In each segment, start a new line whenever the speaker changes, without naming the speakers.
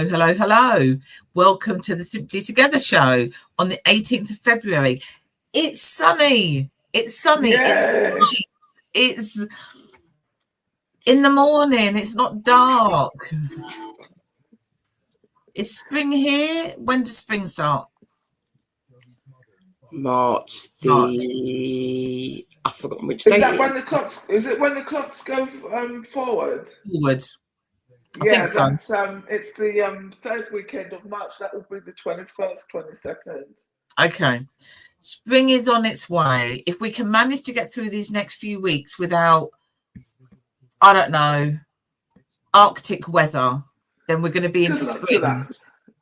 Hello. Welcome to the Simply Together show on the 18th of February. It's sunny. It's bright. It's in the morning. It's not dark. Is spring here? When does spring start?
March. I've forgotten which date.
Is it when the clocks go forward?
Forward. I think so.
It's the third weekend of March. That will be the 21st, 22nd.
Okay. Spring is on its way. If we can manage to get through these next few weeks without, I don't know, Arctic weather, then we're going to be into spring.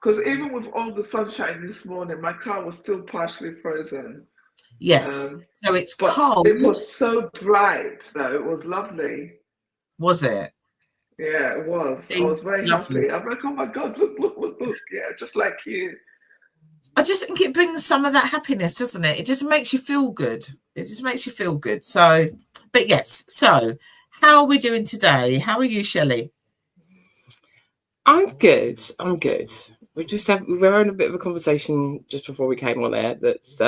Because even with all the sunshine this morning, my car was still partially frozen.
Yes. So it's cold.
It was so bright, though. It was lovely.
Was it?
Yeah, it was. I was very happy. I'm like, oh my God, look. Yeah, just like you.
I just think it brings some of that happiness, doesn't it? It just makes you feel good. So, but yes. So, how are we doing today? How are you, Shelley?
I'm good. We were having a bit of a conversation just before we came on air. That's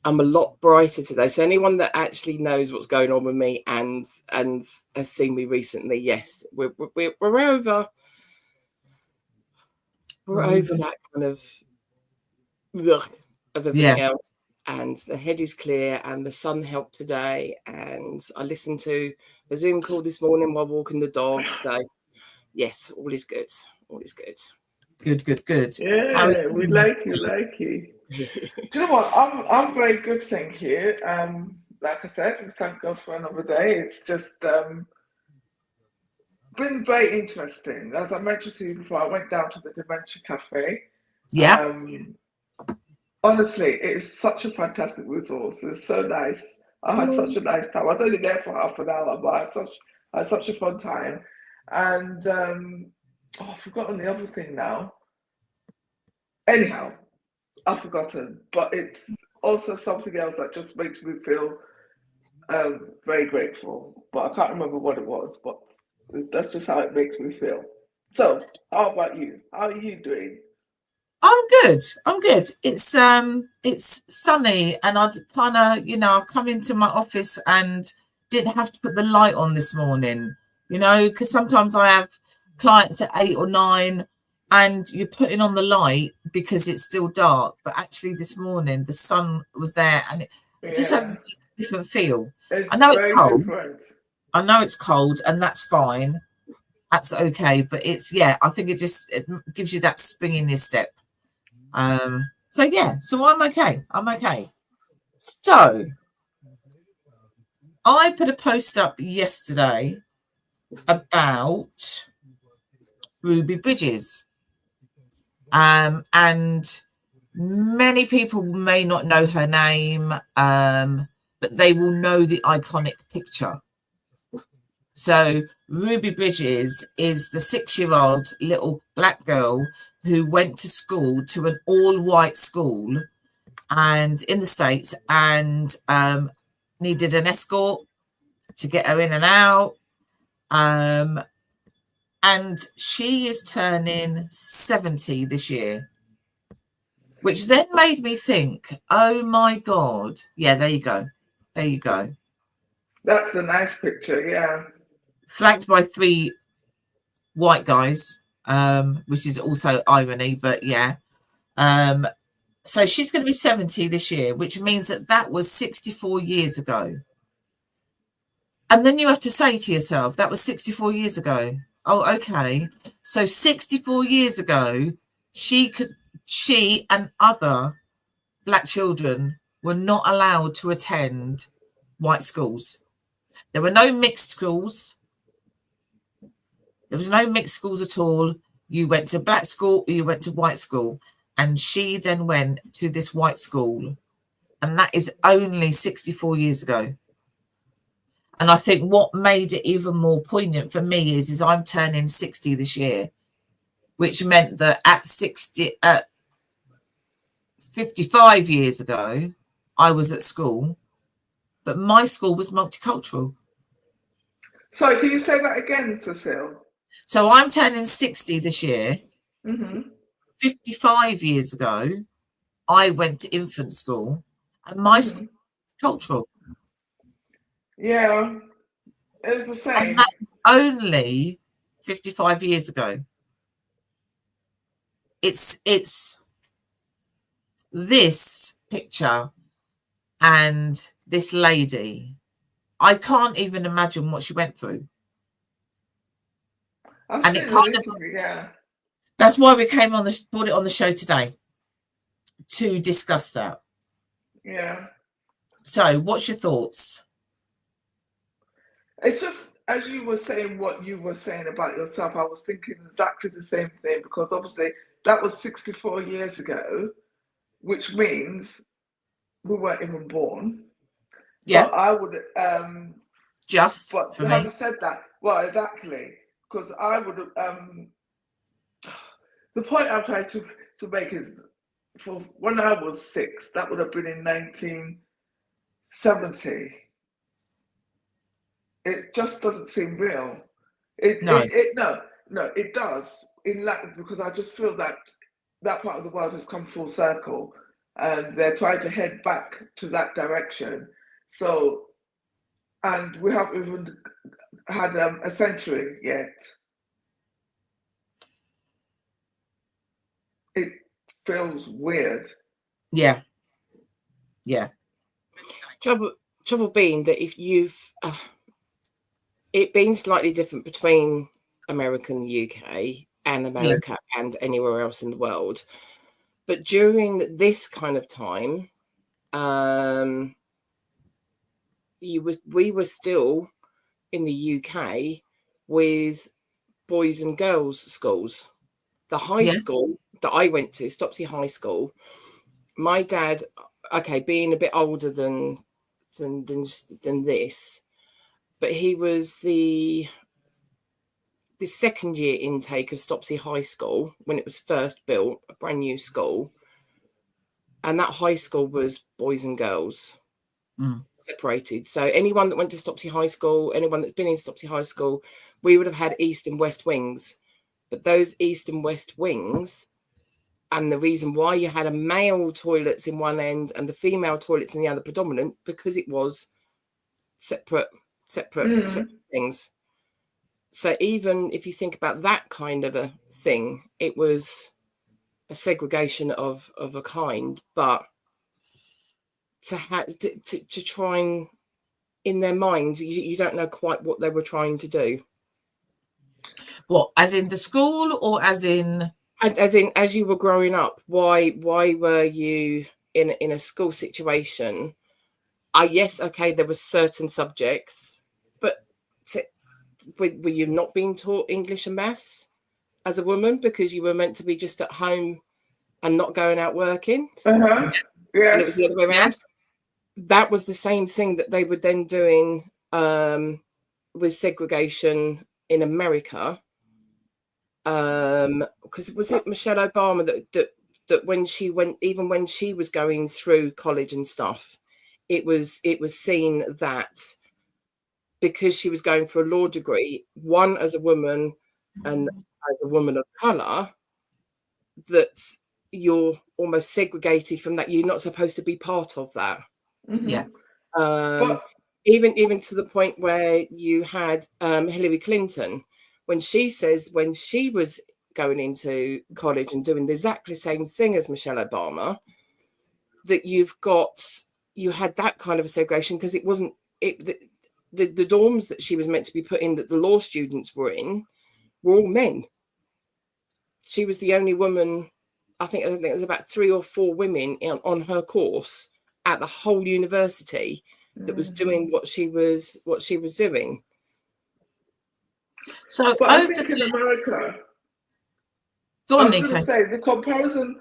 I'm a lot brighter today. So anyone that actually knows what's going on with me and has seen me recently, yes, we're over. We're over that kind of everything else, and the head is clear, and the sun helped today. And I listened to a Zoom call this morning while walking the dog. So yes, all is good.
Good.
Yeah, we like you. Do you know what? I'm very good, thank you. Like I said, we thank God for another day. It's just been very interesting. As I mentioned to you before, I went down to the Dementia Cafe.
Yeah.
Honestly, it is such a fantastic resource. It's so nice. I had such a nice time. I was only there for half an hour, but I had such a fun time. And I've forgotten the other thing now. Anyhow, I've forgotten, but it's also something else that just makes me feel very grateful. But I can't remember what it was, but that's just how it makes me feel. So, how about you? How are you doing?
I'm good. It's sunny, and I'd kind of, I've come into my office and didn't have to put the light on this morning, because sometimes I have clients at 8 or 9 and you're putting on the light because it's still dark, but actually this morning the sun was there and it just has a different feel. I know it's cold. Different. I know it's cold, and that's fine. That's okay, but I think it gives you that spring in your step. So I'm okay. So I put a post up yesterday about Ruby Bridges. And many people may not know her name, but they will know the iconic picture. So Ruby Bridges is the 6-year-old little black girl who went to school, to an all-white school and in the States, and needed an escort to get her in and out. And she is turning 70 this year, which then made me think, oh my God. Yeah, there you go.
That's the nice picture, yeah.
Flanked by 3 white guys, which is also irony, but yeah. So she's going to be 70 this year, which means that was 64 years ago. And then you have to say to yourself, that was 64 years ago. Oh, okay. So 64 years ago, she and other black children were not allowed to attend white schools. There were no mixed schools. There was no mixed schools at all. You went to black school or you went to white school. And she then went to this white school. And that is only 64 years ago. And I think what made it even more poignant for me is I'm turning 60 this year, which meant that at 55 years ago, I was at school, but my school was multicultural.
Sorry, can you say that again, Cecile?
So I'm turning 60 this year.
Mm-hmm.
55 years ago, I went to infant school, and my school was cultural.
Yeah, it was the same.
And that's only 55 years ago. It's this picture and this lady. I can't even imagine what she went through.
I've seen it, yeah.
That's why we brought it on the show today to discuss that.
Yeah.
So, what's your thoughts?
It's just, as you were saying what you were saying about yourself, I was thinking exactly the same thing, because obviously that was 64 years ago, which means we weren't even born.
Yeah.
But I would,
just
but
for
having
me.
said that, well, exactly, because I would, the point I'm trying to make is, for when I was 6, that would have been in 1970. It just doesn't seem real.
No.
It does, in Latin, because I just feel that that part of the world has come full circle, and they're trying to head back to that direction. So, and we haven't even had a century yet. It feels weird.
Yeah.
Trouble being that if you've it being slightly different between America and the UK and America and anywhere else in the world, but during this kind of time, we were still in the UK with boys and girls schools. The high school that I went to, Stopsy High School, my dad, okay, being a bit older than this, but he was the second year intake of Stopsy High School when it was first built, a brand new school, and that high school was boys and girls separated. So anyone that went to Stopsy High School, anyone that's been in Stopsy High School, we would have had east and west wings, but those east and west wings, and the reason why you had a male toilets in one end and the female toilets in the other predominant, because it was separate things. So even if you think about that kind of a thing, it was a segregation of a kind, but to try and, in their minds, you don't know quite what they were trying to do.
What, as in the school, or as in
as you were growing up? Why were you in a school situation? Yes, okay, there were certain subjects, but were you not being taught English and maths as a woman because you were meant to be just at home and not going out working?
Yeah.
And it was the other way around. That was the same thing that they were then doing with segregation in America. Because was it Michelle Obama that when she went, even when she was going through college and stuff, it was seen that because she was going for a law degree, one, as a woman and as a woman of color, that you're almost segregated from that. You're not supposed to be part of that. Even to the point where you had Hillary Clinton, when she says when she was going into college and doing the exactly same thing as Michelle Obama, that you had that kind of a segregation, because it wasn't the dorms that she was meant to be put in, that the law students were in, were all men. She was the only woman. I think there was about 3 or 4 women on her course at the whole university that was doing what she was doing.
So,
but I think in America,
go on,
I was
Nico.
going to say the comparison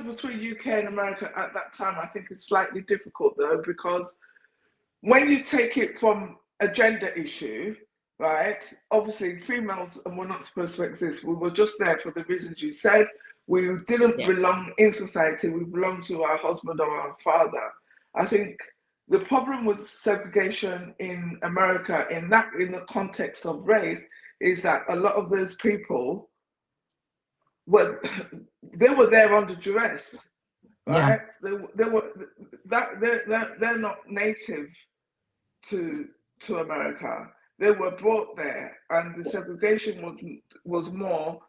between UK and America at that time, I think, is slightly difficult, though, because when you take it from a gender issue, right? Obviously, females were not supposed to exist. We were just there for the reasons you said. We didn't belong in society. We belonged to our husband or our father. I think the problem with segregation in America, in the context of race, is that a lot of those people were there under duress, right? They're not native to America. They were brought there, and the segregation was more.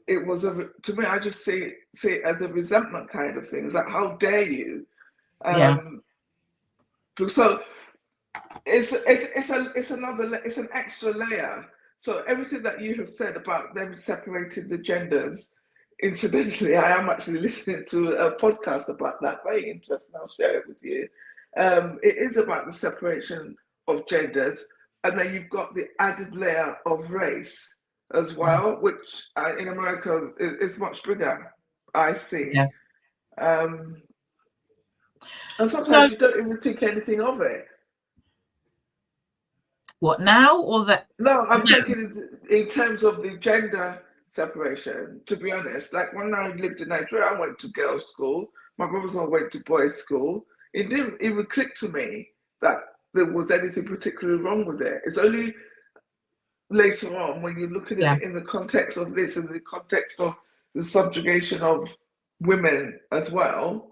It was to me. I just see it as a resentment kind of thing. It's like, how dare you? So it's an extra layer. So everything that you have said about them separating the genders, incidentally, I am actually listening to a podcast about that. Very interesting. I'll share it with you. It is about the separation of genders, and then you've got the added layer of race as well, which in America is much bigger, I see. And sometimes you don't even think anything of it.
What now, or that?
No, I'm thinking in terms of the gender separation. To be honest, like when I lived in Nigeria, I went to girls' school. My brothers all went to boys' school. It didn't even click to me that there was anything particularly wrong with it. It's only later on when you look at it in the context of this, in the context of the subjugation of women as well,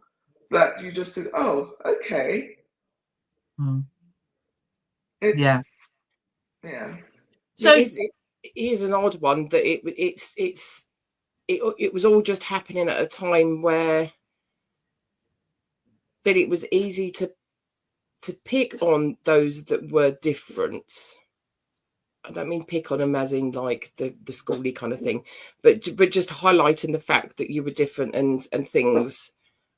that you just think, oh, okay. Yeah.
So it is an odd one that it was all just happening at a time where that it was easy to pick on those that were different. I don't mean pick on them as in like the schooly kind of thing, but just highlighting the fact that you were different and things,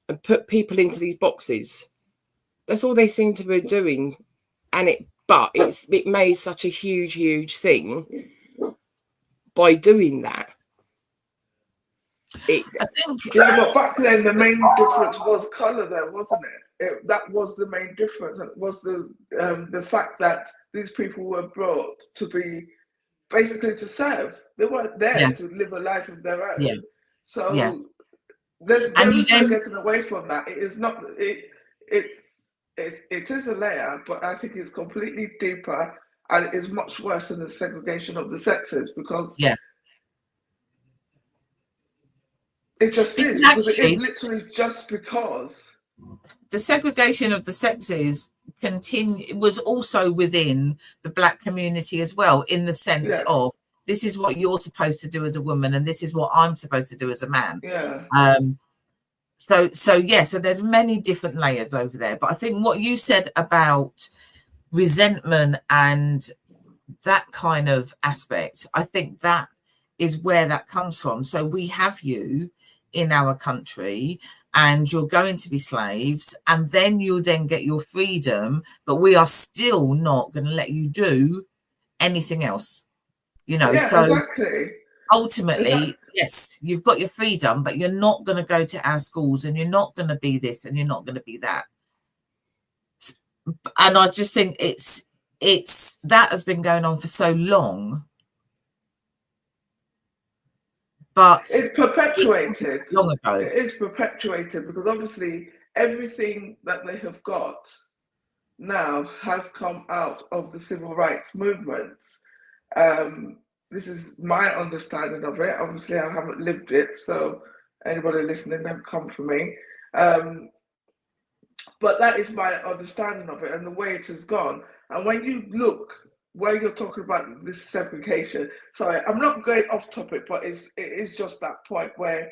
and put people into these boxes. That's all they seem to be doing, but it made such a huge thing by doing that.
I think, but back then the main difference was colour, there, wasn't it? That was the main difference. It was the fact that these people were brought to be basically to serve. They weren't there to live a life of their own. So there is no getting away from that. It is not. It is a layer, but I think it's completely deeper, and it is much worse than the segregation of the sexes, because it just is. Because it is literally just because
the segregation of the sexes was also within the Black community as well, in the sense of this is what you're supposed to do as a woman, and this is what I'm supposed to do as a man. So there's many different layers over there. But I think what you said about resentment and that kind of aspect, I think that is where that comes from. So we have you in our country, and you're going to be slaves, and then you'll then get your freedom, but we are still not going to let you do anything else, ultimately, yes, you've got your freedom, but you're not going to go to our schools, and you're not going to be this, and you're not going to be that. And I just think it's that has been going on for so long, but
it's perpetuated
long ago.
It is perpetuated because obviously everything that they have got now has come out of the civil rights movements. This is my understanding of it. Obviously, I haven't lived it, so anybody listening, don't come for me. But that is my understanding of it and the way it has gone. And when you look where you're talking about this segregation, sorry, I'm not going off topic, but it is just that point where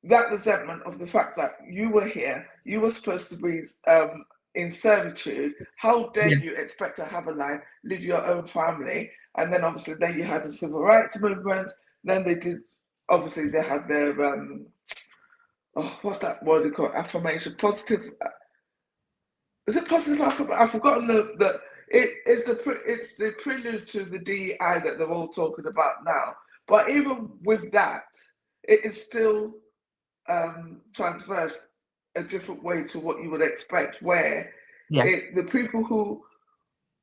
that resentment of the fact that you were here, you were supposed to be in servitude. How dare you expect to have a life, live your own family? And then obviously then you had the civil rights movements. Then they did, obviously they had their, what's that word they call affirmation? Positive, is it positive affirmation? I've forgotten it's the prelude to the DEI that they're all talking about now. But even with that, it is still transversed a different way to what you would expect, where the people who,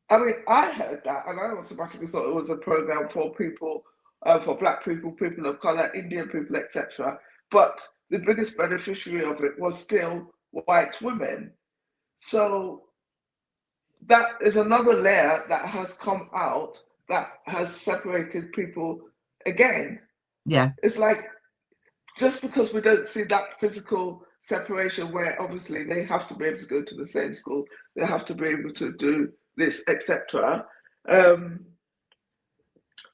I mean, I heard that and I automatically thought it was a program for people, for Black people, people of color, Indian people, etc. But the biggest beneficiary of it was still white women. So that is another layer that has come out that has separated people again.
Yeah.
It's like, just because we don't see that physical separation where obviously they have to be able to go to the same school, they have to be able to do this, etc.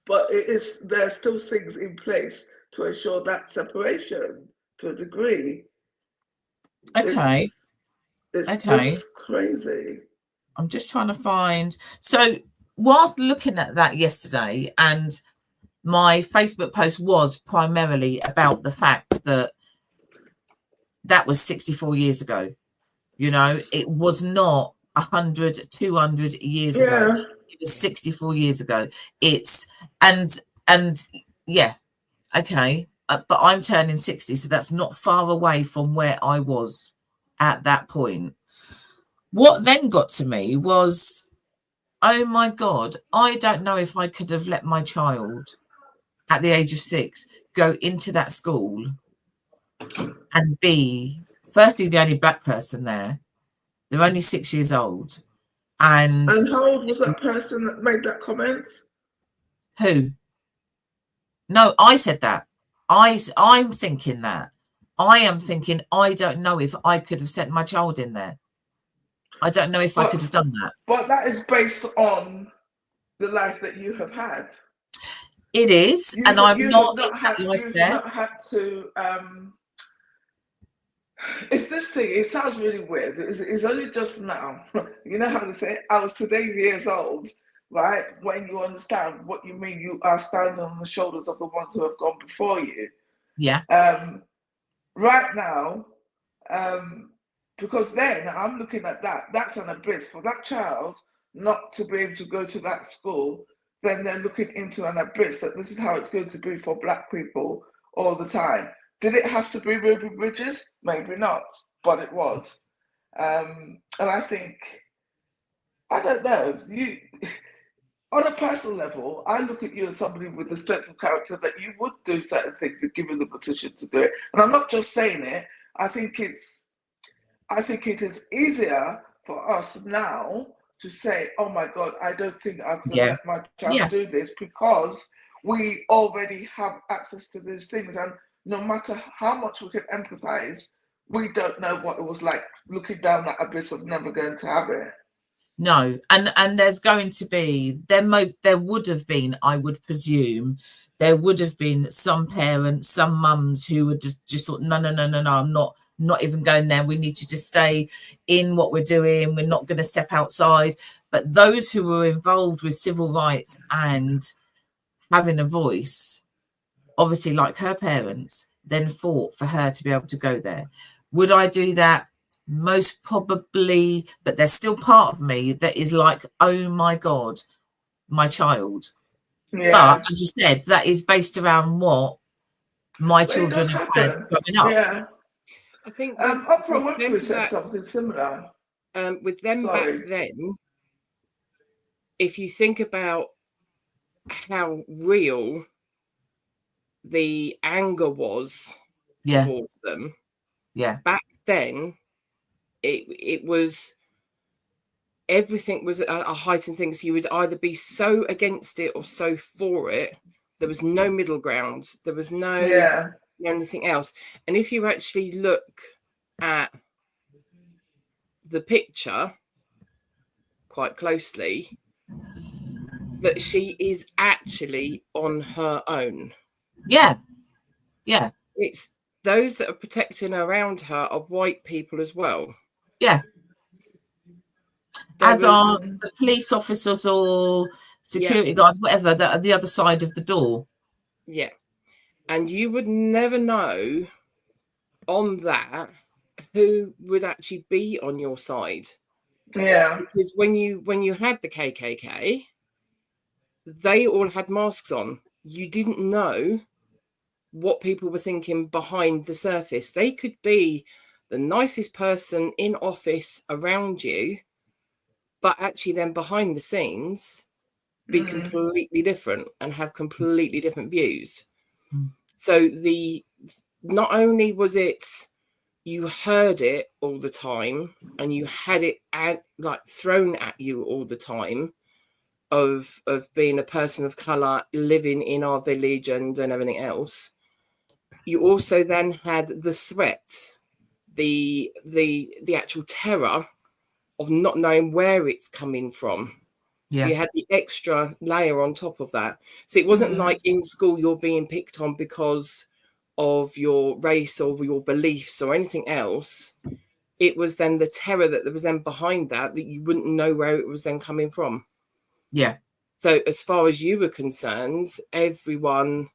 But there's still things in place to ensure that separation to a degree.
Okay.
It's just crazy.
I'm just trying to find. So whilst looking at that yesterday, and my Facebook post was primarily about the fact that that was 64 years ago. You know, it was not 100, 200 years ago. It was 64 years ago. It's and yeah, okay. But I'm turning 60, so that's not far away from where I was at that point. What then got to me was, oh my God, I don't know if I could have let my child at the age of 6 go into that school and be, firstly, the only black person there. They're only 6 years old. And
how old was that person that made that comment?
Who? No, I said that. I'm thinking that. I am thinking, I don't know if I could have sent my child in there. I don't know if I could have done that.
But that is based on the life that you have had.
It is, and I'm not
had to. It's this thing. It sounds really weird. It's only just now. You know how they say, I was today years old, right? When you understand what you mean, you are standing on the shoulders of the ones who have gone before you.
Yeah.
Right now, because then I'm looking at that. That's an abyss for that child not to be able to go to that school. Then they're looking into an abyss that this is how it's going to be for black people all the time. Did it have to be Ruby Bridges? Maybe not, but it was. And I think, I don't know, on a personal level, I look at you as somebody with the strength of character that you would do certain things if given the position to do it. And I'm not just saying it. I think it is easier for us now to say, oh my God, I don't think I could have let my child do this, because we already have access to these things. And no matter how much we can empathize, we don't know what it was like looking down that abyss of never going to have it.
No, and there's going to be, there would have been, I would presume, there would have been some parents, some mums who would just thought, no, I'm not even going there. We need to just stay in what we're doing. We're not going to step outside. But those who were involved with civil rights and having a voice, obviously like her parents, then fought for her to be able to go there. Would I do that? Most probably, but there's still part of me that is like, oh my God, my child. But as you said, that is based around what my children have had growing up.
Yeah.
I think
Oprah Winfrey said something similar.
With them back then, if you think about how real the anger was towards them, back then, it was, everything was a heightened thing. So you would either be so against it or so for it. There was no middle ground. There was no anything else. And if you actually look at the picture quite closely, that she is actually on her own.
Yeah.
It's those that are protecting around her are white people as well.
Yeah. As are the police officers or security guards, whatever, that are the other side of the door.
Yeah. And you would never know on that who would actually be on your side.
Yeah.
Because when you had the KKK, they all had masks on. You didn't know what people were thinking behind the surface. They could be the nicest person in office around you, but actually then behind the scenes be completely different and have completely different views. So not only was it you heard it all the time, and you had it like thrown at you all the time of being a person of colour living in our village and everything else. You also then had the threat, the actual terror of not knowing where it's coming from. Yeah. So you had the extra layer on top of that. So it wasn't like in school you're being picked on because of your race or your beliefs or anything else. It was then the terror that was then behind that you wouldn't know where it was then coming from.
Yeah.
So as far as you were concerned, everyone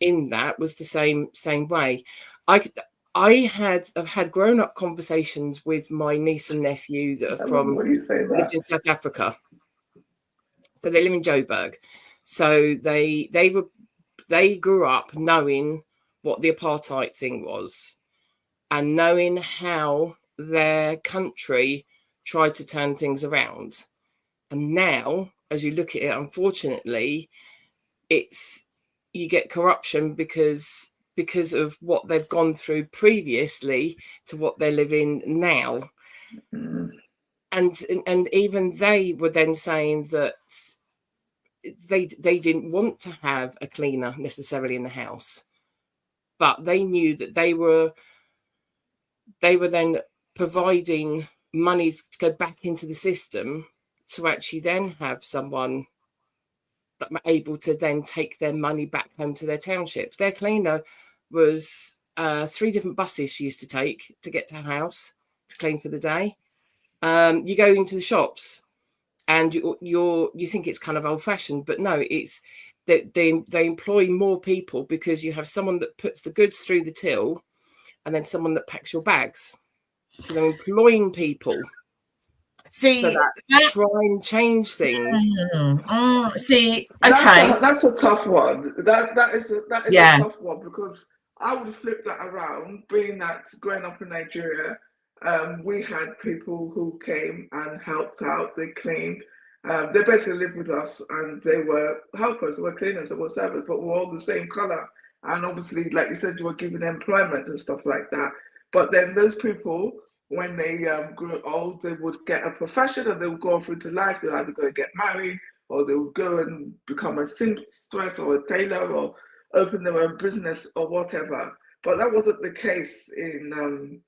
in that was the same way. I've had grown-up conversations with my niece and nephew that are lived in South Africa. So they live in Joburg. So they grew up knowing what the apartheid thing was and knowing how their country tried to turn things around. And now, as you look at it, unfortunately, you get corruption because of what they've gone through previously to what they're living now. And even they were then saying that they didn't want to have a cleaner necessarily in the house, but they knew that they were then providing monies to go back into the system to actually then have someone that were able to then take their money back home to their township. Their cleaner was 3 different buses she used to take to get to her house to clean for the day. You go into the shops and you think it's kind of old fashioned, but no, it's that they employ more people because you have someone that puts the goods through the till and then someone that packs your bags. So they're employing people.
See,
try and change things.
See, okay,
that's a tough one. That is a tough one, because I would flip that around. Being that growing up in Nigeria, we had people who came and helped out. They cleaned. They basically lived with us, and they were helpers, they were cleaners, they were servants, but we're all the same color. And obviously, like you said, you were given employment and stuff like that. But then those people, when they grew old, they would get a profession and they would go through to life. They'll either go and get married, or they would go and become a seamstress or a tailor, or open their own business or whatever. But that wasn't the case in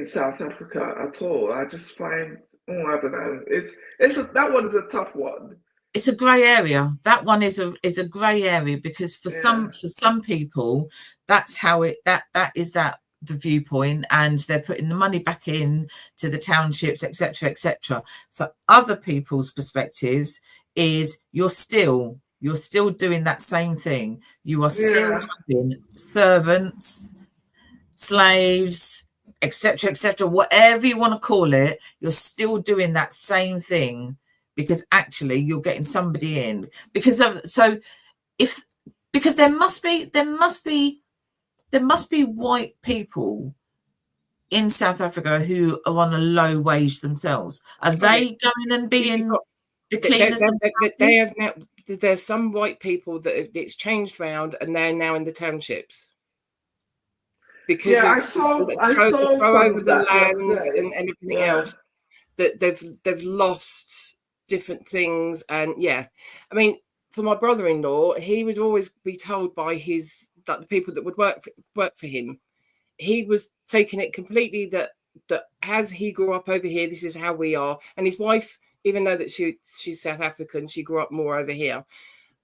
South Africa at all. I just find, I don't know. That one is a tough one.
It's a grey area. That one is a grey area, because for some people, that's how that is the viewpoint, and they're putting the money back in to the townships, etc., etc. For other people's perspectives, is you're still doing that same thing. You are still having servants, slaves, etc., etc., whatever you want to call it. You're still doing that same thing, because actually you're getting somebody in because there must be white people in South Africa who are on a low wage themselves. Are they going and being the cleaners?
They have now. There's some white people that it's changed round, and they're now in the townships because
I saw
throw over the land and everything else. That they've lost different things, and I mean, for my brother-in-law, he would always be told by the people that would work for him, he was taking it completely that as he grew up over here, this is how we are. And his wife, even though that she's South African, she grew up more over here,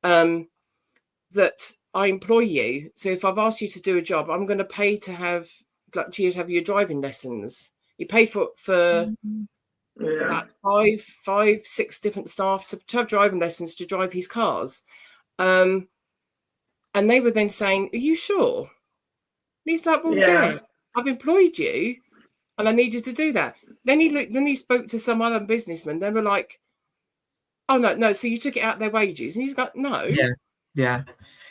that I employ you. So if I've asked you to do a job, I'm going to pay to have your driving lessons. You pay for like 5, 6 different staff to have driving lessons to drive his cars. And they were then saying, "Are you sure?" And he's like, "Well, yeah, I've employed you and I need you to do that." Then he spoke to some other businessmen. They were like, "Oh, no, so you took it out of their wages?" And he's like, "No."
Yeah.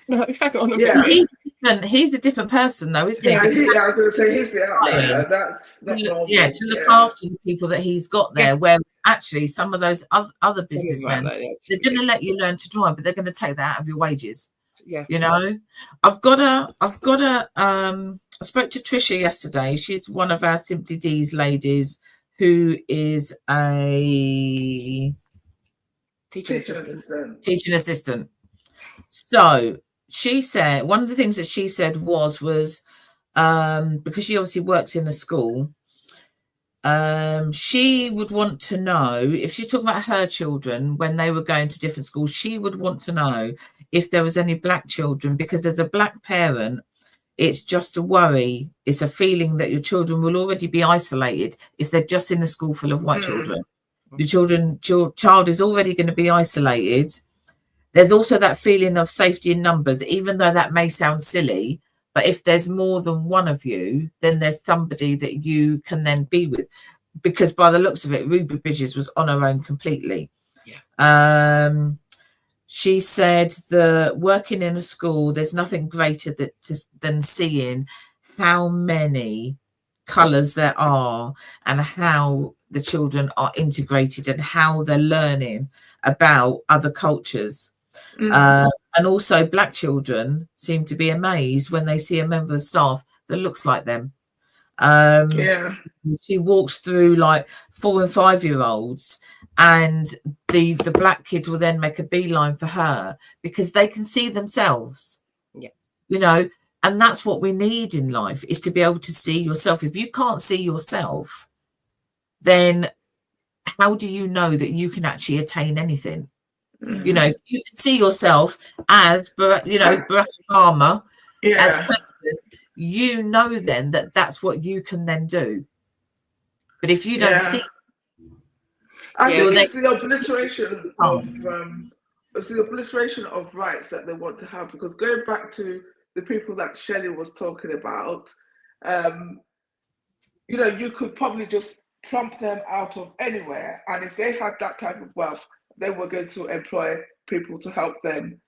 No, hang on a minute.
He's a different person, though, isn't he?
I was going to say he's the outlier. That's not normal.
Yeah, to look after the people that he's got there. Where actually some of those other businessmen, they're going to let you learn to drive, but they're going to take that out of your wages.
Yeah,
you know, I've got a I spoke to Trisha yesterday. She's one of our Simply Deez ladies who is a
teaching assistant.
So she said one of the things that she said was because she obviously works in a school, she would want to know, if she's talking about her children when they were going to different schools, she would want to know if there was any black children, because as a black parent, it's just a worry. It's a feeling that your children will already be isolated if they're just in a school full of white children. Your child is already going to be isolated. There's also that feeling of safety in numbers, even though that may sound silly. But if there's more than one of you, then there's somebody that you can then be with. Because by the looks of it, Ruby Bridges was on her own completely.
Yeah.
She said that working in a school, there's nothing greater than seeing how many colours there are and how the children are integrated and how they're learning about other cultures. And also black children seem to be amazed when they see a member of staff that looks like them. She walks through like 4 and 5 year olds, and the black kids will then make a beeline for her because they can see themselves. And that's what we need in life, is to be able to see yourself. If you can't see yourself, then how do you know that you can actually attain anything? If you can see yourself as Barack Obama as president, then that's what you can then do. But if you don't see,
I think it's the obliteration of rights that they want to have. Because going back to the people that Shelley was talking about, you could probably just plump them out of anywhere, and if they had that type of wealth, they were going to employ people to help them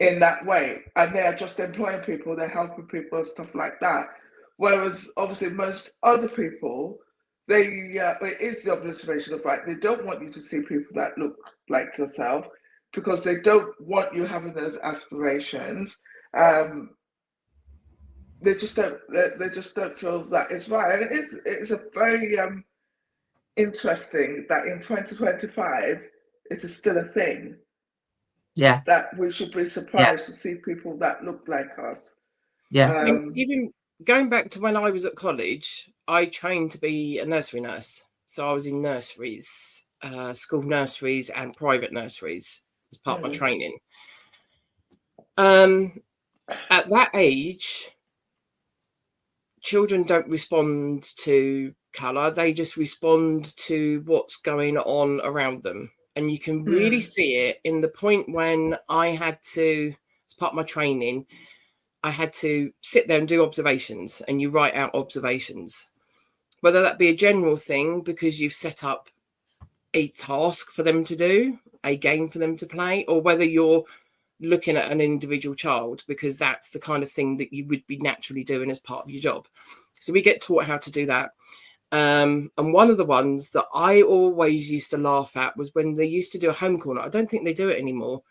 in that way, and they are just employing people, they're helping people and stuff like that. Whereas obviously most other people, it is the obliteration of right. They don't want you to see people that look like yourself because they don't want you having those aspirations. They just don't feel that it's right, and it's a very interesting that in 2025 it is still a thing. That we should be surprised to see people that look like us.
Even going back to when I was at college, I trained to be a nursery nurse. So I was in nurseries, school nurseries and private nurseries as part of my training. At that age, children don't respond to colour. They just respond to what's going on around them. And you can really see it in the point when I had to, as part of my training, I had to sit there and do observations, and you write out observations. Whether that be a general thing because you've set up a task for them to do, a game for them to play, or whether you're looking at an individual child because that's the kind of thing that you would be naturally doing as part of your job. So we get taught how to do that. And one of the ones that I always used to laugh at was when they used to do a home corner. I don't think they do it anymore.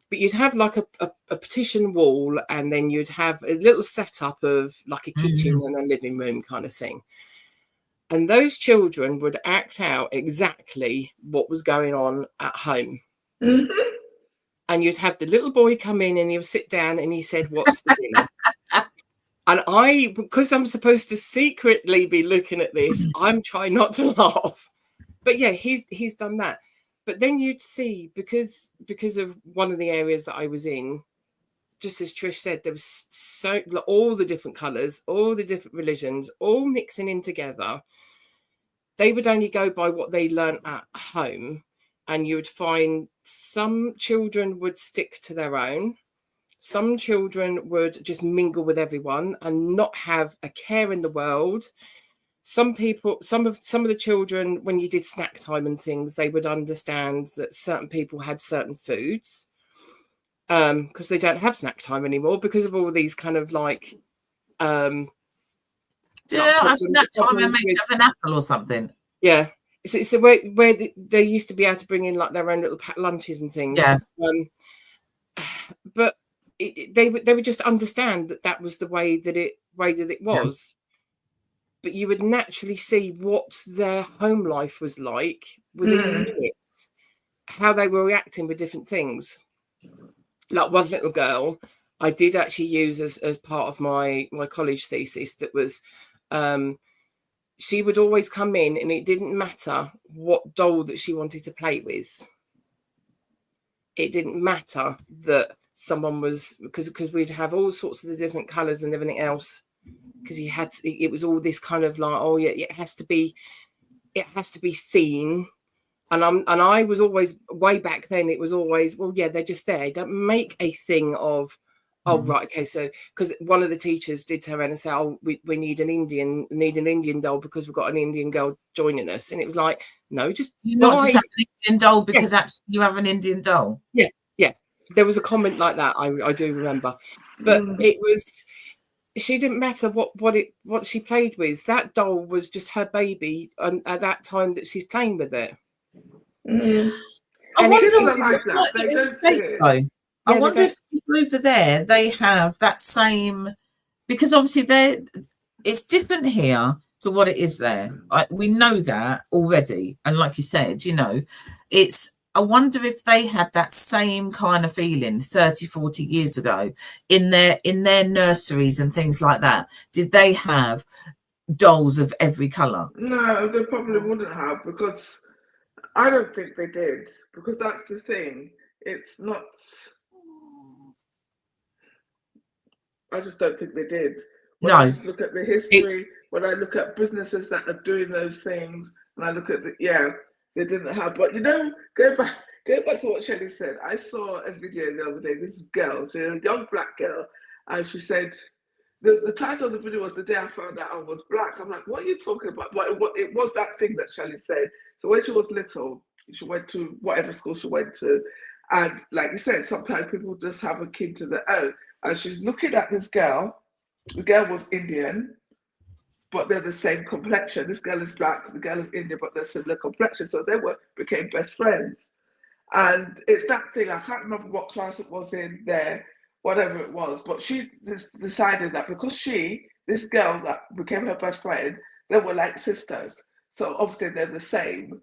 But you'd have like a partition wall, and then you'd have a little setup of like a kitchen and a living room kind of thing. And those children would act out exactly what was going on at home. And you'd have the little boy come in and he'll sit down and he said, "What's for dinner?" And I, because I'm supposed to secretly be looking at this, I'm trying not to laugh. But yeah, he's done that. But then you'd see, because of one of the areas that I was in, just as Trish said, there was all the different colours, all the different religions, all mixing in together. They would only go by what they learnt at home. And you would find some children would stick to their own. Some children would just mingle with everyone and not have a care in the world. Some of the children, when you did snack time and things, they would understand that certain people had certain foods because they don't have snack time anymore because of all these kind of like.
Do they not have snack time and make an apple or something?
Yeah. So where they used to be able to bring in like their own little packed lunches and things.
Yeah.
But they would just understand that was the way that way that it was, but you would naturally see what their home life was like within minutes, how they were reacting with different things. Like one little girl I did actually use as part of my college thesis, that was she would always come in and it didn't matter what doll that she wanted to play with. It didn't matter that someone was, because we'd have all sorts of the different colours and everything else, because you had to, it was all this kind of like, oh yeah, it has to be seen. And I was always, way back then, it was always, well, yeah, they're just there. Don't make a thing of, oh, right, okay, so, because one of the teachers did turn around and say, oh, we need an Indian doll because we've got an Indian girl joining us. And it was like, no, just
you not just have an Indian doll because actually you have an Indian doll.
Yeah, yeah. There was a comment like that, I do remember. But it was, she didn't matter what she played with. That doll was just her baby, and at that time that she's playing with it.
I wonder if over there they have that same, because obviously it's different here to what it is there. We know that already, and like you said, you know, I wonder if they had that same kind of feeling 30, 40 years ago in their nurseries and things like that. Did they have dolls of every colour?
No, they probably wouldn't have, because I don't think they did, because that's the thing. It's not. I just don't think they did. When I just look at the history, when I look at businesses that are doing those things, and I look at they didn't have. But you know, go back to what Shelley said. I saw a video the other day. This girl, she's a young black girl, and she said, the title of the video was "The Day I Found Out I Was Black." I'm like, what are you talking about? What it was that thing that Shelley said. So when she was little, she went to whatever school she went to, and like you said, sometimes people just have a kid to their own. And she's looking at this girl. The girl was Indian, but they're the same complexion. This girl is black, the girl is Indian, but they're similar complexion. So they became best friends. And it's that thing, I can't remember what class it was in there, whatever it was, but she decided that because this girl that became her best friend, they were like sisters. So obviously they're the same.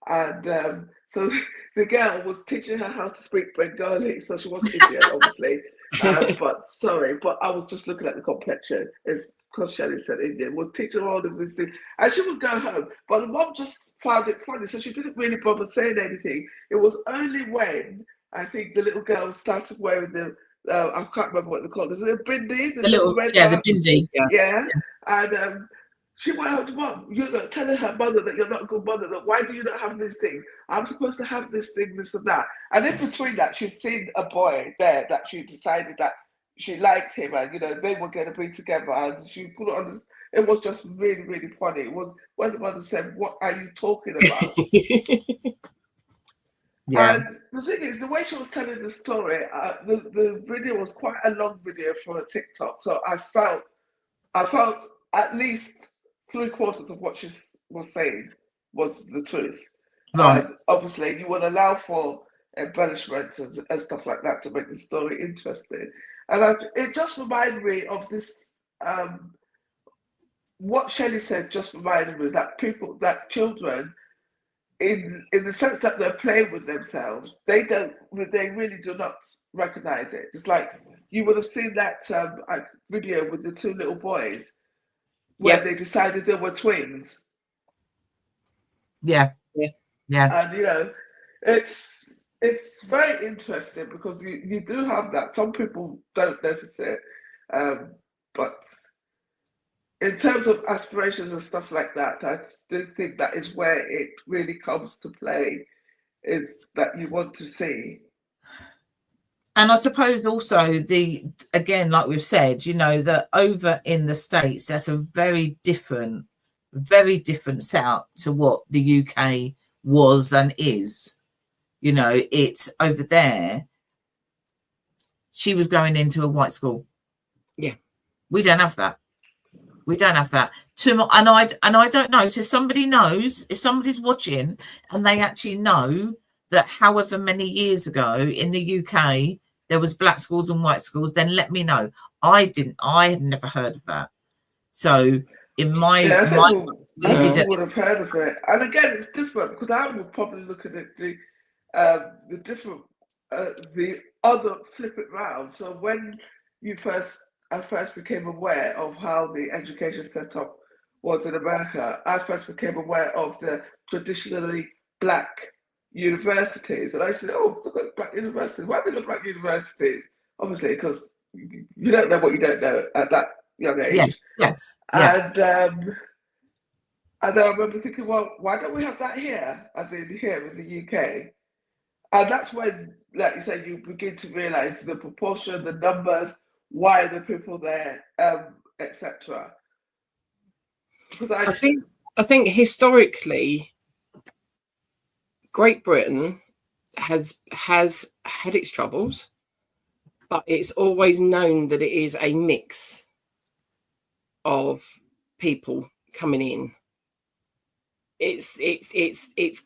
And so the girl was teaching her how to speak Bengali, so she wasn't Indian, obviously. But I was just looking at the complexion. It's because Shelley said Indian, was teaching her all of these things. And she would go home, but the mom just found it funny, so she didn't really bother saying anything. It was only when I think the little girl started wearing the, I can't remember what they called it, the bindi? The little red one?
The bindi.
Yeah. And she went out to mom, telling her mother that you're not a good mother, that why do you not have this thing? I'm supposed to have this thing, this and that. And in between that, she'd seen a boy there that she decided that she liked him, and they were going to be together, and she put it on this. It was just really, really funny. It was when the mother said, "What are you talking about?"
Yeah.
And the thing is, the way she was telling the story, the video was quite a long video from a TikTok, so I felt at least 3/4 of what she was saying was the truth.
Right.
Obviously, you would allow for embellishments and stuff like that to make the story interesting. And it just reminded me of this. What Shelley said just reminded me that children, in the sense that they're playing with themselves, they really do not recognize it. It's like you would have seen that video with the two little boys where they decided they were twins.
Yeah.
And it's very interesting because you do have that. Some people don't notice it, but in terms of aspirations and stuff like that, I do think that is where it really comes to play, is that you want to see.
And I suppose also again, like we've said, that over in the States, that's a very different setup to what the UK was and is. It's over there. She was going into a white school.
Yeah.
We don't have that. And I don't know. So if somebody knows, if somebody's watching and they actually know that however many years ago in the UK there was black schools and white schools, then let me know. I had never heard of that. So in my,
I would have heard of it. And again, it's different because I would probably look at it the different the other flip it round. So when I first became aware of how the education setup was in America, I first became aware of the traditionally black universities, and I said, "Oh, look at black universities. Why do they look like universities?" Obviously, because you don't know what you don't know at that young age.
Yes.
And then I remember thinking, well, why don't we have that here, as in here in the UK? And that's when, like you said, you begin to realize the proportion, the numbers, why the people there, etc. Because
I think historically, Great Britain has had its troubles, but it's always known that it is a mix of people coming in. It's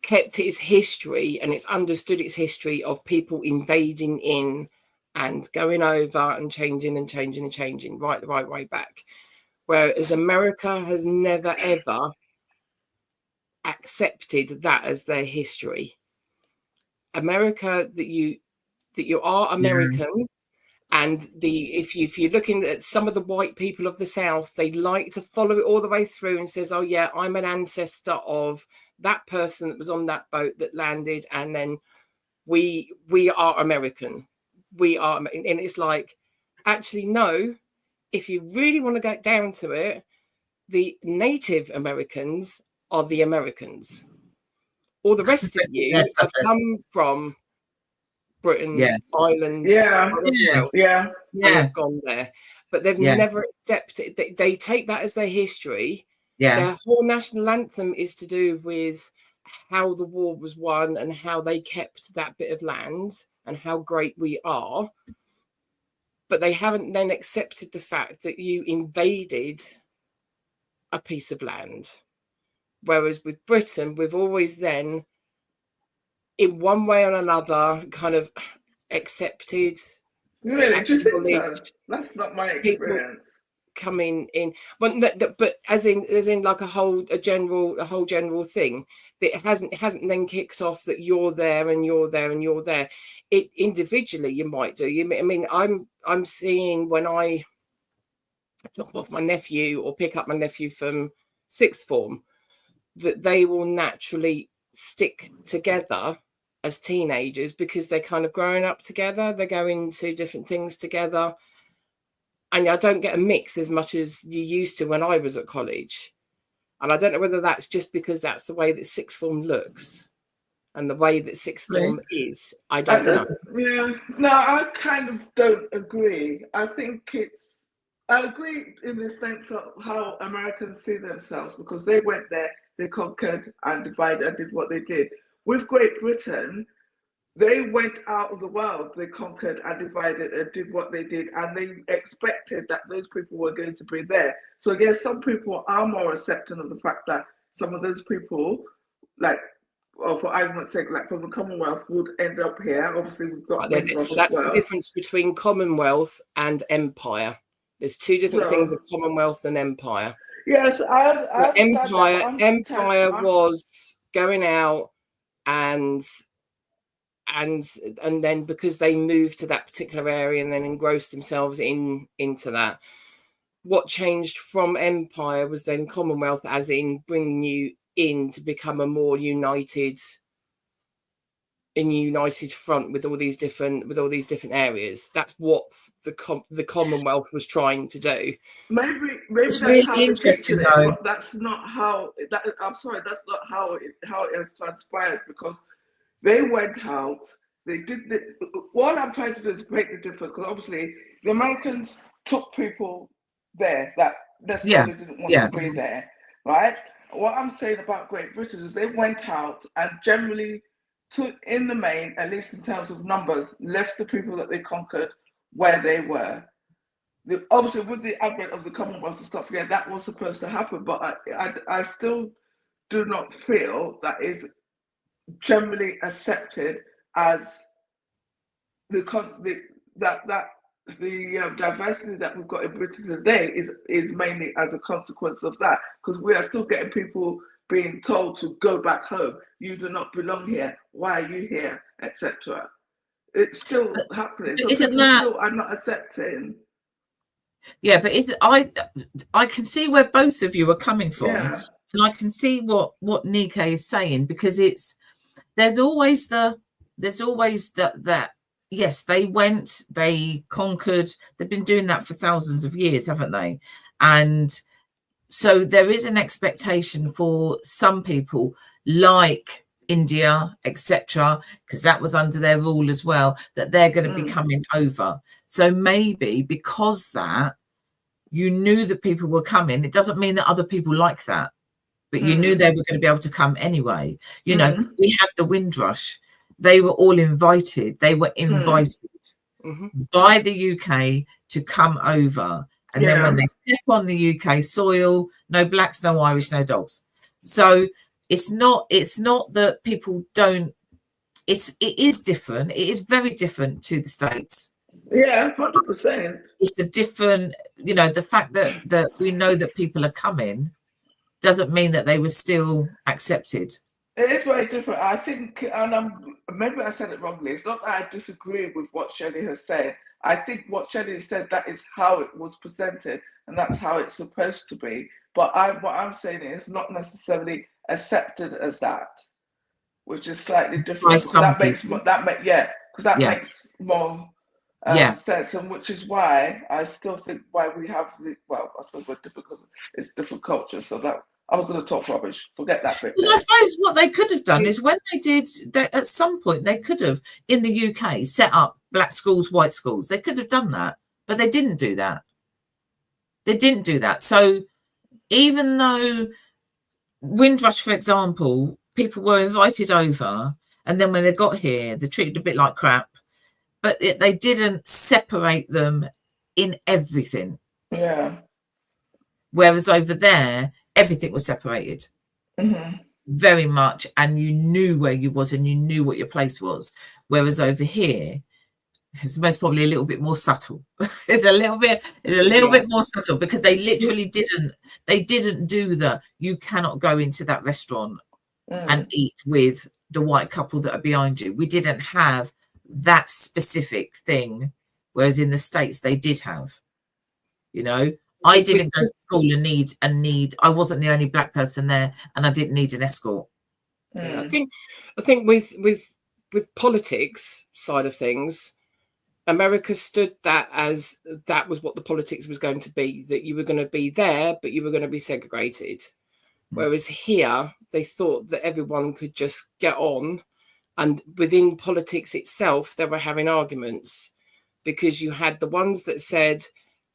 kept its history, and it's understood its history of people invading in and going over and changing right the right way back. Whereas America has never ever accepted that as their history. America, that you are American. And if you're looking at some of the white people of the South, they like to follow it all the way through and says, oh, yeah, I'm an ancestor of that person that was on that boat that landed. And then we are American. We are. And it's like, actually, no, if you really want to get down to it, the Native Americans are the Americans. All the rest of you have come from Britain, Ireland, and have gone there, but they've never accepted. They take that as their history. Their whole national anthem is to do with how the war was won and how they kept that bit of land and how great we are. But they haven't then accepted the fact that you invaded a piece of land. Whereas with Britain, we've always then, in one way or another, kind of accepted.
Really? Do you think so? That's not my experience.
Coming in, but as in like a whole general thing that hasn't then kicked off that you're there and you're there and you're there. It individually you might do. I mean, I'm seeing when I drop off my nephew or pick up my nephew from sixth form, that they will naturally stick together as teenagers because they're kind of growing up together. They're going to different things together. And I don't get a mix as much as you used to when I was at college. And I don't know whether that's just because that's the way that sixth form looks and the way that sixth form is. I don't know.
Yeah, no, I kind of don't agree. I agree in the sense of how Americans see themselves, because they went there, they conquered and divided and did what they did. With Great Britain, they went out of the world, they conquered and divided and did what they did, and they expected that those people were going to be there. So I guess some people are more accepting of the fact that some of those people, like, or for argument's sake, like from the Commonwealth, would end up here. Obviously, we've got
so that's the difference between Commonwealth and Empire. There's two different things of Commonwealth and Empire.
Yes, I
Empire was going out and then because they moved to that particular area and then engrossed themselves into that. What changed from Empire was then Commonwealth, as in bringing you in to become a more united front with all these different areas. That's what the Commonwealth was trying to do.
Maybe that's
really
how
interesting,
they pictured it, but that's not how. I'm sorry, that's not how it has transpired, because they went out. They did what I'm trying to do is break the difference, because obviously the Americans took people there that necessarily didn't want to be there, right? What I'm saying about Great Britain is they went out and generally, in the main, at least in terms of numbers, left the people that they conquered where they were. Obviously, with the advent of the Commonwealth and stuff, that was supposed to happen, but I still do not feel that it's generally accepted as that the diversity that we've got in Britain today is mainly as a consequence of that, because we are still getting people being told to go back home. You do not belong here. Why are you here, etc. It's still happening. So
isn't
people
that
still are not accepting.
Yeah, but I can see where both of you are coming from,
Yeah.
and I can see what Nikkei is saying, because there's always that yes, they conquered, they've been doing that for thousands of years, haven't they? And so there is an expectation for some people, like India, etc., because that was under their rule as well, that they're going to be coming over. So maybe because that you knew that people were coming, it doesn't mean that other people like that, but you knew they were going to be able to come anyway. You know, we had the Windrush. They were all invited. They were invited by the UK to come over. And then when they step on the UK soil, no blacks, no Irish, no dogs. So it's not that people don't, it is different. It is very different to the States.
Yeah, 100%.
It's a different, you know, the fact that we know that people are coming doesn't mean that they were still accepted.
It is very different. I think, and maybe I said it wrongly. It's not that I disagree with what Shelley has said. I think what Shelley said, that is how it was presented, and that's how it's supposed to be. But what I'm saying is not necessarily accepted as that, which is slightly different. That makes more sense, and which is why I still think why we have I suppose we're difficult. It's different culture, so that I was going to talk rubbish. Forget that bit.
Because I suppose what they could have done is when they did, at some point, they could have, in the UK, set up black schools, white schools. They could have done that, but they didn't do that. They didn't do that. So even though Windrush, for example, people were invited over, and then when they got here, they're treated a bit like crap, but they didn't separate them in everything.
Yeah.
Whereas over there, everything was separated very much, and you knew where you was and you knew what your place was. Whereas over here, it's most probably a little bit more subtle. It's a little bit more subtle, because they literally didn't do you cannot go into that restaurant and eat with the white couple that are behind you. We didn't have that specific thing, whereas in the States they did have, you know. I didn't go to school and need I wasn't the only black person there, and I didn't need an escort.
I think with politics side of things, America stood that as that was what the politics was going to be, that you were going to be there, but you were going to be segregated. Whereas here, they thought that everyone could just get on, and within politics itself, they were having arguments, because you had the ones that said,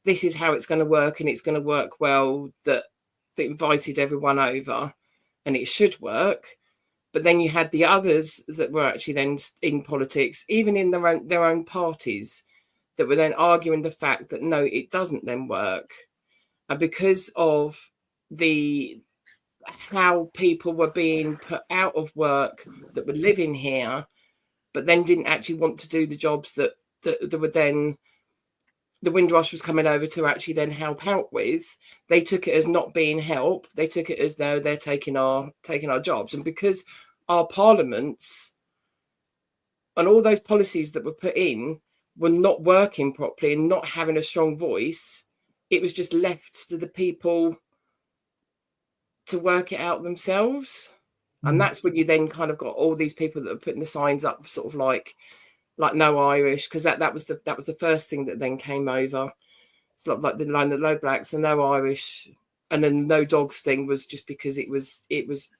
this is how it's going to work, and it's going to work well, that invited everyone over, and it should work. But then you had the others that were actually then in politics, even in their own parties, that were then arguing the fact that no, it doesn't then work. And because of how people were being put out of work that were living here, but then didn't actually want to do the jobs that were then the Windrush was coming over to actually then help out with, they took it as not being help. They took it as though they're taking our jobs. And because our parliaments and all those policies that were put in were not working properly and not having a strong voice, it was just left to the people to work it out themselves. And that's when you then kind of got all these people that were putting the signs up, sort of like no Irish, because that was the first thing that then came over. It's like the line of no blacks and no Irish, and then no dogs thing was just because it was
because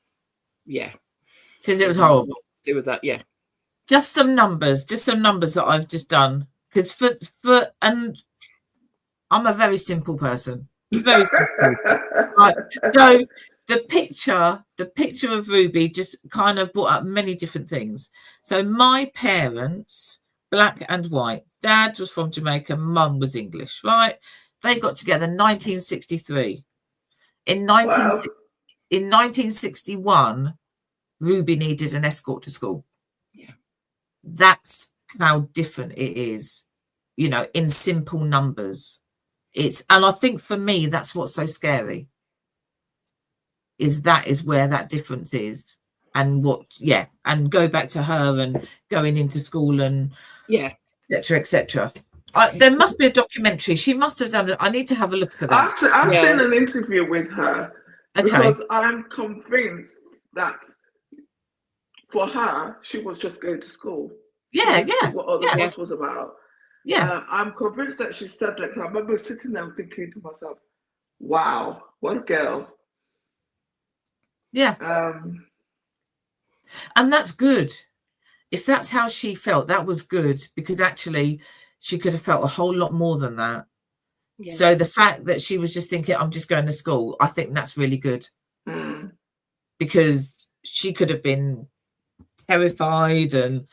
it was horrible
to do with that.
Just some numbers that I've just done, because and I'm a very simple person, very simple. Right. So the picture of Ruby just kind of brought up many different things. So my parents, black and white, dad was from Jamaica, mum was English, right? They got together in 1963. In 1961, Ruby needed an escort to school.
Yeah.
That's how different it is. you know, in simple numbers. And I think for me, that's what's so scary, is that is where that difference is. And and go back to her and going into school and etc. There must be a documentary. She must have done it. I need to have a look for that.
I've seen an interview with her, because I'm convinced that for her, she was just going to school. What all the fuss was about. I'm convinced that she said, like, I remember sitting there thinking to myself, wow, what a girl.
And that's good. If that's how she felt, that was good, because actually she could have felt a whole lot more than that. So the fact that she was just thinking, I'm just going to school, I think that's really good. Because she could have been terrified and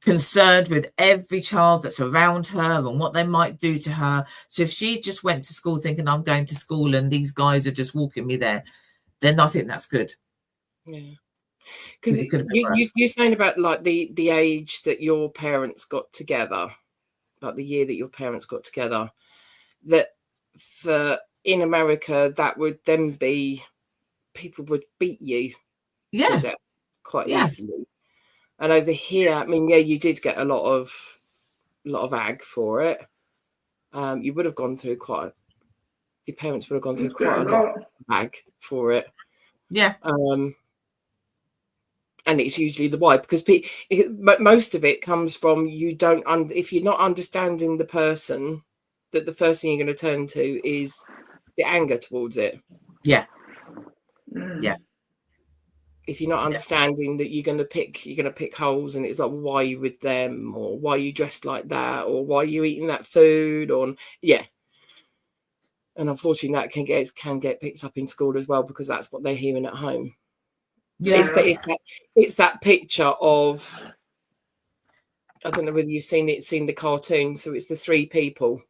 concerned with every child that's around her and what they might do to her. So if she just went to school thinking, I'm going to school and these guys are just walking me there, then I think that's good.
Because you're saying about like the age that your parents got together, like the year that your parents got together, that in America that would then be, people would beat you to death quite easily. And over here, I mean, you did get a lot of ag for it. You would have gone through your parents would have gone through quite a lot of ag for it. And it's usually the why, because most of it comes from if you're not understanding the person, that the first thing you're going to turn to is the anger towards it. If you're not understanding that you're going to pick holes, and it's like, well, why are you with them, or why are you dressed like that, or why are you eating that food, or and unfortunately that can get picked up in school as well, because that's what they're hearing at home. It's that picture of, I don't know whether you've seen the cartoon. So it's the three people,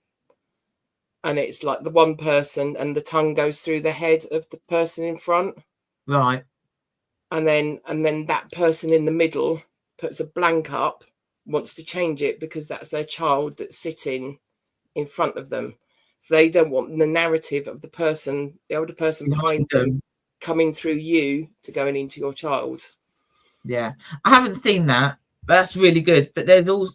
and it's like the one person, and the tongue goes through the head of the person in front,
right?
And then that person in the middle puts a blank up, wants to change it because that's their child that's sitting in front of them. So they don't want the narrative of the older person behind them coming through you to going into your child.
I haven't seen that, but that's really good. But there's also,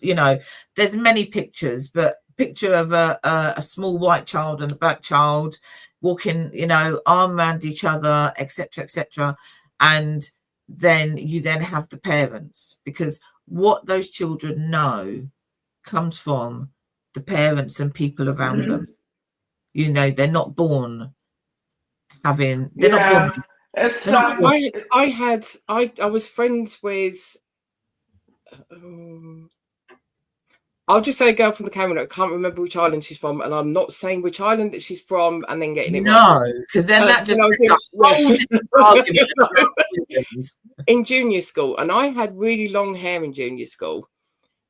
there's many pictures, but picture of a small white child and a black child walking, arm around each other, etc. And then you have the parents, because what those children know comes from the parents and people around them. They're not born having, they're not born.
I was friends with, I'll just say a girl from the Cameron. I can't remember which island she's from, and I'm not saying which island that she's from and then getting it
wrong. No, because then that just
in junior school, and I had really long hair in junior school,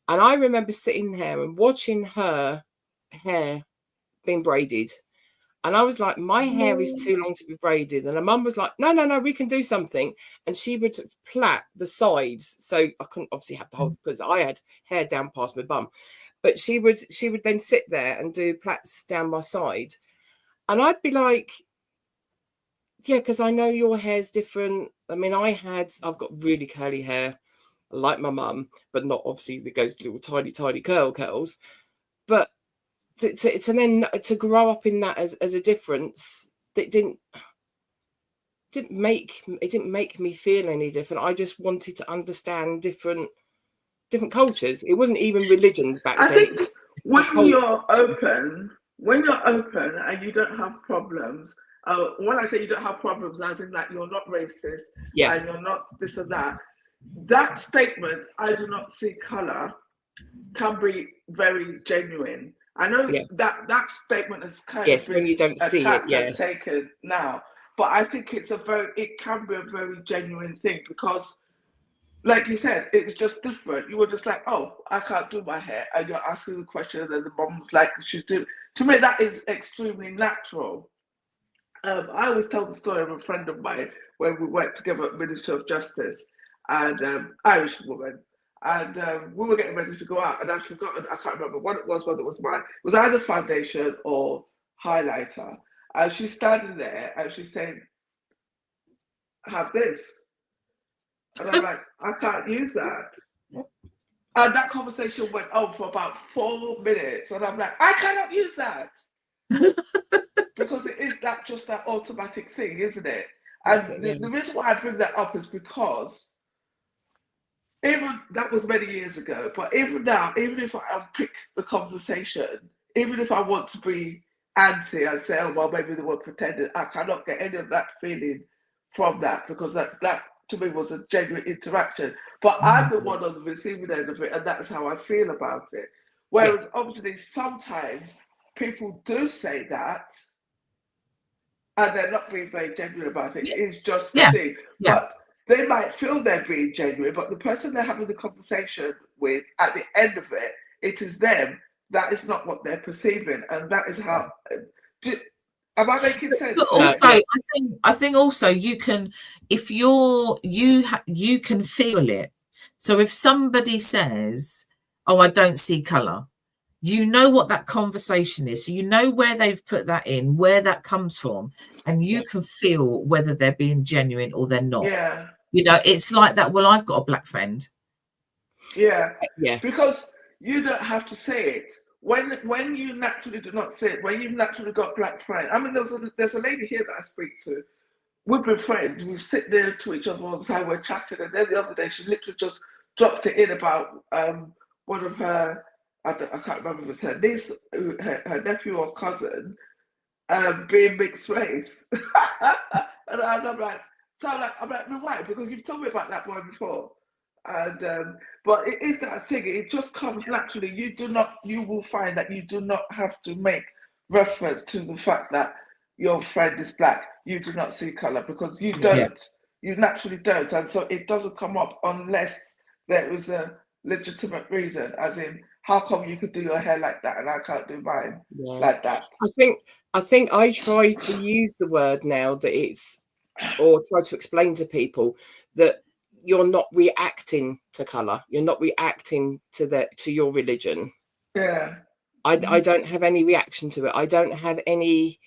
and I remember sitting there and watching her hair being braided. And I was like, my hair is too long to be braided. And her mum was like, no, we can do something. And she would plait the sides. So I couldn't obviously have the whole, because I had hair down past my bum. But she would then sit there and do plaits down my side. And I'd be like, yeah, because I know your hair's different. I mean, I've got really curly hair, like my mum, but not obviously that goes to little tiny curls. But to grow up in that as a difference, that didn't make me feel any different. I just wanted to understand different cultures. It wasn't even religions back then.
I think when you're open and you don't have problems, when I say you don't have problems, as in like you're not racist and you're not this and that statement, I do not see colour, can be very genuine. I know that statement is kind of
when you don't see it,
taken now, but I think it can be a very genuine thing, because, like you said, it's just different. You were just like, oh, I can't do my hair, and you're asking the question, and then the mom's like, she's doing. To me, that is extremely natural. I always tell the story of a friend of mine when we worked together at Ministry of Justice, and Irish woman, and we were getting ready to go out, and I'd forgotten, I can't remember what it was, whether it was mine. It was either foundation or highlighter. And she's standing there and she's saying, have this. And I'm like, I can't use that. And that conversation went on for about 4 minutes. And I'm like, I cannot use that. Because it is just that automatic thing, isn't it? And the reason why I bring that up is because even that was many years ago, but even now, even if I unpick the conversation, even if I want to be anti and say, oh, well, maybe they were pretending, I cannot get any of that feeling from that, because that to me was a genuine interaction. But I'm the one on the receiving end of it, and that's how I feel about it. Whereas obviously sometimes people do say that, and they're not being very genuine about it. It's just the thing. But they might feel they're being genuine, but the person they're having the conversation with, at the end of it, it is them. That is not what they're perceiving, and that is how. Am I making sense?
But also, I think also you can, if you can feel it. So if somebody says, "Oh, I don't see color," you know what that conversation is. So you know where they've put that in, where that comes from, and you can feel whether they're being genuine or they're not.
Yeah.
You know, it's like that. Well, I've got a black friend.
Yeah. Because you don't have to say it. When you naturally do not say it, when you've naturally got black friends. I mean, there's a lady here that I speak to. We've been friends. We sit there to each other all the time. We're chatting, and then the other day she literally just dropped it in about one of her. I can't remember if it's her niece, her nephew or cousin, being mixed race. And I'm like, why? Because you've told me about that boy before. And but it is that thing. It just comes naturally. You will find that you do not have to make reference to the fact that your friend is black. You do not see color, because you don't. You naturally don't, and so it doesn't come up unless there is a legitimate reason, as in, how come you could do your hair like that and I can't do mine like that?
I think I try to use the word now that it's, or try to explain to people that you're not reacting to color. You're not reacting to your religion.
Yeah.
I don't have any reaction to it. I don't have any.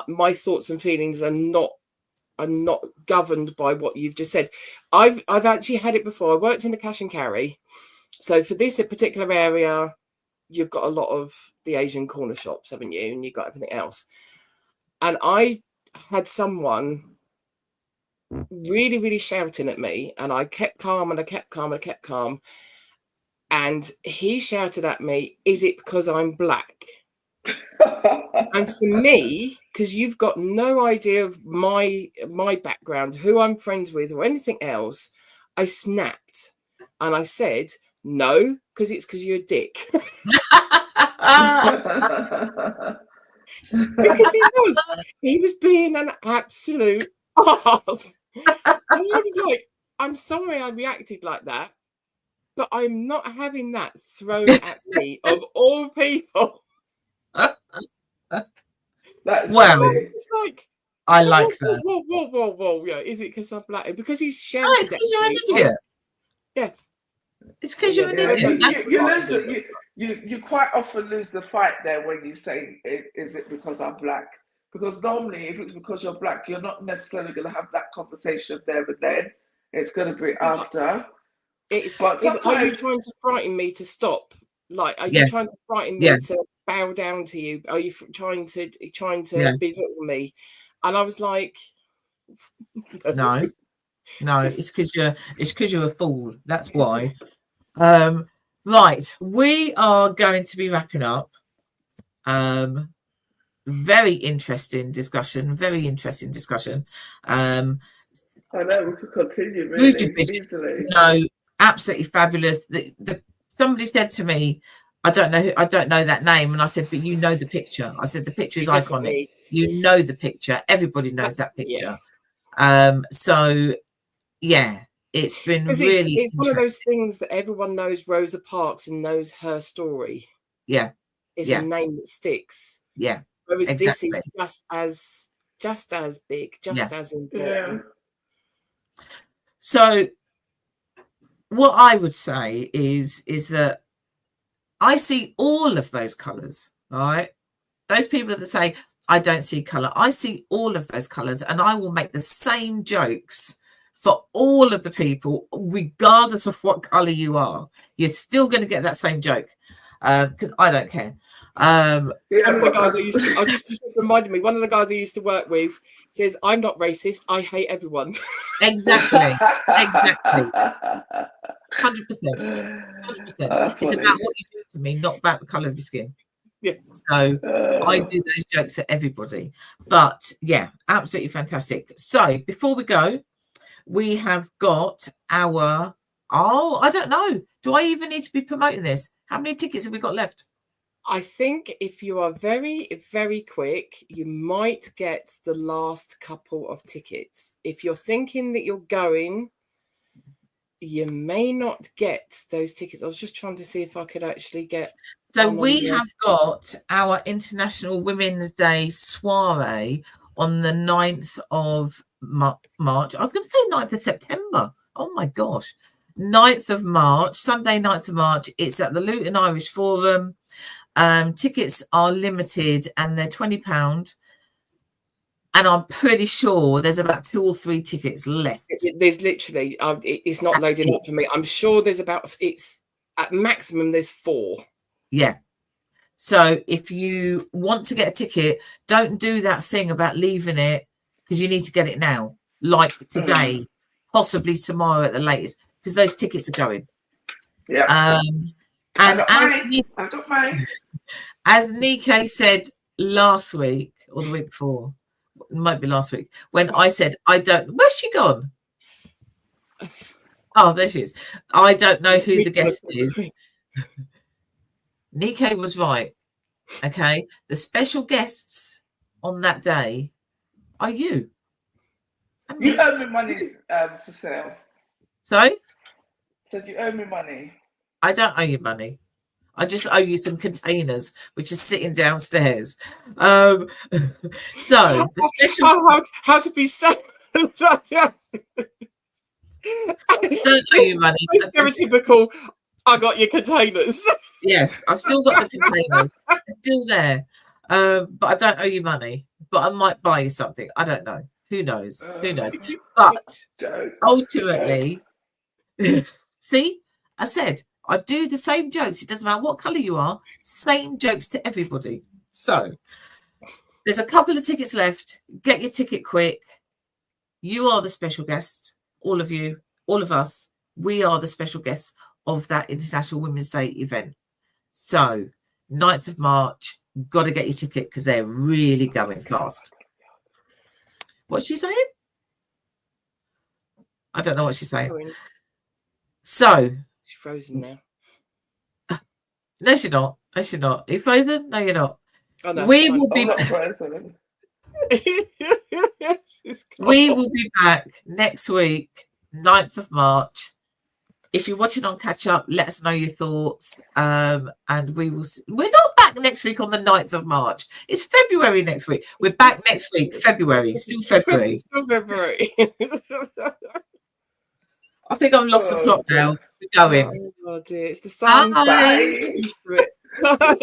My thoughts and feelings are not governed by what you've just said. I've actually had it before. I worked in the cash and carry. So for this particular area, you've got a lot of the Asian corner shops, haven't you? And you've got everything else. And I had someone really, really shouting at me, and I kept calm and I kept calm and I kept calm. And he shouted at me, "Is it because I'm black?" And for me, because you've got no idea of my background, who I'm friends with, or anything else, I snapped and I said, "No, because it's because you're a dick." Because he was being an absolute arse. And I was like, "I'm sorry I reacted like that, but I'm not having that thrown at me of all people."
Well,
it's like,
I like that.
Whoa, yeah. Is it because I'm black? Because he's shouted at
you're an idiot.
Yeah.
It's because you're an idiot.
You quite often lose the fight there when you say, "Is it because I'm black?" Because normally, if it's because you're black, you're not necessarily going to have that conversation there and then. It's going to be after.
Are you trying to frighten me to stop? Like, are you trying to frighten me to bow down to you? Are you trying to belittle me? And I was like,
no, it's because you're a fool. That's why. Right, we are going to be wrapping up. Very interesting discussion.
I know we could continue really easily.
No, absolutely fabulous. Somebody said to me, I don't know that name, and I said, but you know the picture. I said the picture is iconic. You know the picture. Everybody knows that picture. So yeah, it's been really.
It's one of those things that everyone knows Rosa Parks and knows her story.
Yeah,
it's a name that sticks.
Yeah,
whereas this is just as big, as important.
Yeah.
So what I would say is that I see all of those colours, right? Those people that say, I don't see colour, I see all of those colours, and I will make the same jokes for all of the people, regardless of what colour you are. You're still going to get that same joke, because I don't care.
One of the guys I used to, just reminded me, one of the guys I used to work with says, I'm not racist, I hate everyone.
Exactly. 100%. 100%. It's about what you do to me, not about the colour of your skin.
Yeah.
So I do those jokes for everybody. But yeah, absolutely fantastic. So before we go, we have got our, I don't know. Do I even need to be promoting this? How many tickets have we got left?
I think if you are very, very quick, you might get the last couple of tickets. If you're thinking that you're going, you may not get those tickets. I was just trying to see if I could actually get.
So we have got our International Women's Day soiree on the 9th of March. I was going to say 9th of September. Oh my gosh. 9th of March, Sunday 9th of March. It's at the Luton Irish Forum. Tickets are limited and they're £20. And I'm pretty sure there's about 2 or 3 tickets left.
There's literally, it's not loading up for me. I'm sure there's it's at maximum, there's 4.
Yeah. So if you want to get a ticket, don't do that thing about leaving it because you need to get it now, like today, possibly tomorrow at the latest, because those tickets are going.
Yeah.
And
I got mine.
As Nike said last week or the week before, it might be last week, when I said, where's she gone? Oh, there she is. I don't know who the guest is. Nike was right. Okay. The special guests on that day are you.
You owe me money, Cecile.
Sorry?
Said you owe me money.
I don't owe you money. I just owe you some containers, which is sitting downstairs. So the special
how to be so
don't owe you money.
Stereotypical. I got your containers.
Yes, I've still got the containers. They're still there. But I don't owe you money. But I might buy you something. I don't know. Who knows? Who knows? But ultimately, see, I said I do the same jokes. It doesn't matter what colour you are, same jokes to everybody. So there's a couple of tickets left. Get your ticket quick. You are the special guest. All of you, all of us, we are the special guests of that International Women's Day event. So 9th of March, got to get your ticket because they're really going fast. What's she saying? I don't know what she's saying. So
she's frozen now.
No, she's not. No, she's not. Are you frozen? No, you're not.
Oh, no,
we will be we will be back next week, 9th of March. If you're watching on catch up, let us know your thoughts. And we will we're not back next week on the 9th of March. It's February next week. We're back next week, February. Still February.
Still February.
I think I've lost the plot now. We're going.
Oh dear, it's the sun.
Bye.
Bye.